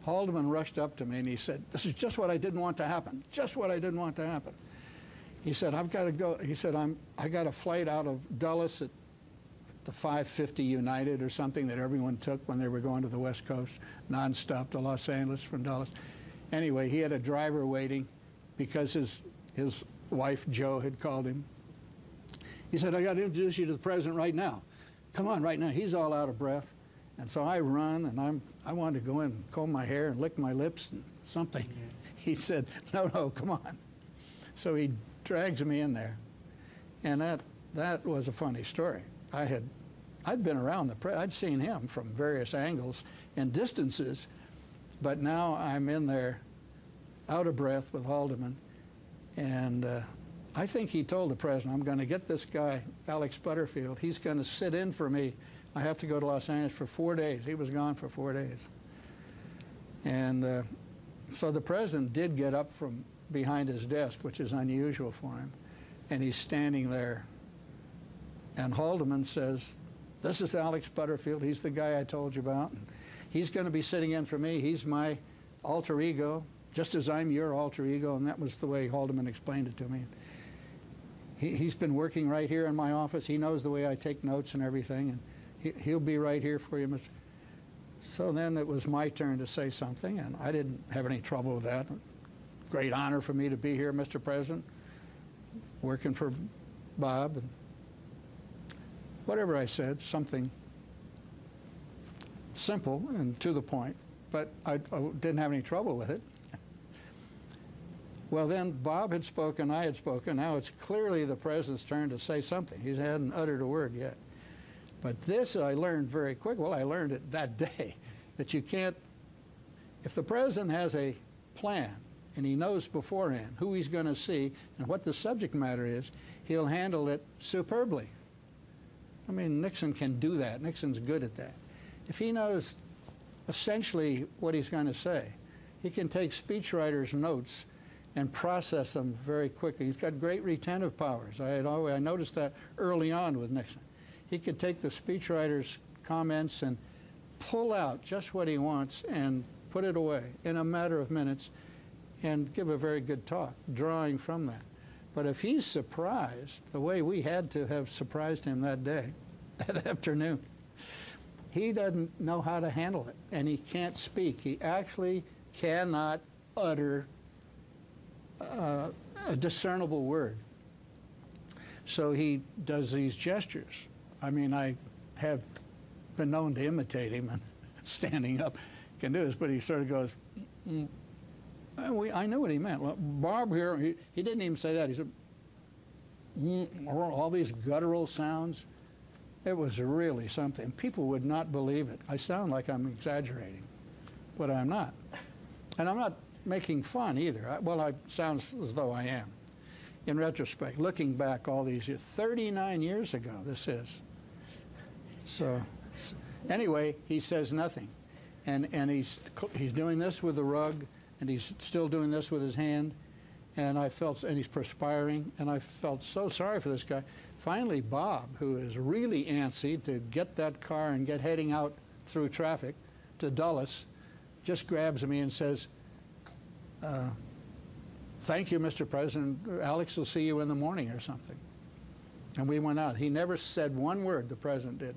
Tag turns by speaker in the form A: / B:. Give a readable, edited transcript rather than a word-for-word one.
A: Haldeman rushed up to me and he said, "This is just what I didn't want to happen. Just what I didn't want to happen." He said, "I've got to go." He said, I got a flight out of Dulles at the 5:50 United or something that everyone took when they were going to the West Coast, nonstop to Los Angeles from Dulles. Anyway, he had a driver waiting because his wife, Jo, had called him. He said, "I got to introduce you to the president right now. Come on, right now." He's all out of breath. And so I run, and I wanted to go in and comb my hair and lick my lips and something. He said, "No, no, come on." So he drags me in there. And that was a funny story. I'd been around the president. I'd seen him from various angles and distances, but now I'm in there out of breath with Haldeman. And I think he told the president, "I'm going to get this guy, Alex Butterfield. He's going to sit in for me. I have to go to Los Angeles for 4 days." He was gone for 4 days. And so the president did get up from behind his desk, which is unusual for him, and he's standing there. And Haldeman says, "This is Alex Butterfield. He's the guy I told you about. And he's going to be sitting in for me. He's my alter ego, just as I'm your alter ego." And that was the way Haldeman explained it to me. He's been working right here in my office. He knows the way I take notes and everything, and he'll be right here for you, Mr. So then it was my turn to say something, and I didn't have any trouble with that. Great honor for me to be here, Mr. President, working for Bob. And whatever I said, something simple and to the point, but I didn't have any trouble with it. Well, then Bob had spoken, I had spoken. Now it's clearly the president's turn to say something. He hadn't uttered a word yet. But this I learned very quick. Well, I learned it that day, that you can't, if the president has a plan and he knows beforehand who he's going to see and what the subject matter is, he'll handle it superbly. I mean, Nixon can do that. Nixon's good at that. If he knows essentially what he's going to say, he can take speechwriters' notes and process them very quickly. He's got great retentive powers. I noticed that early on with Nixon. He could take the speechwriter's comments and pull out just what he wants and put it away in a matter of minutes and give a very good talk, drawing from that. But if he's surprised, the way we had to have surprised him that day, that afternoon, he doesn't know how to handle it, and he can't speak. He actually cannot utter a discernible word. So he does these gestures. I mean, I have been known to imitate him and standing up can do this, but he sort of goes, I knew what he meant. Well, Bob here, he didn't even say that. He said, all these guttural sounds. It was really something. People would not believe it. I sound like I'm exaggerating, but I'm not. And I'm not making fun either. Well, I sound as though I am. In retrospect, looking back all these years, 39 years ago this is. So anyway, he says nothing. And he's doing this with the rug, and he's still doing this with his hand. And and he's perspiring, and I felt so sorry for this guy. Finally, Bob, who is really antsy to get that car and get heading out through traffic to Dulles, just grabs me and says, "Thank you, Mr. President. Alex will see you in the morning," or something. And we went out. He never said one word, the president did.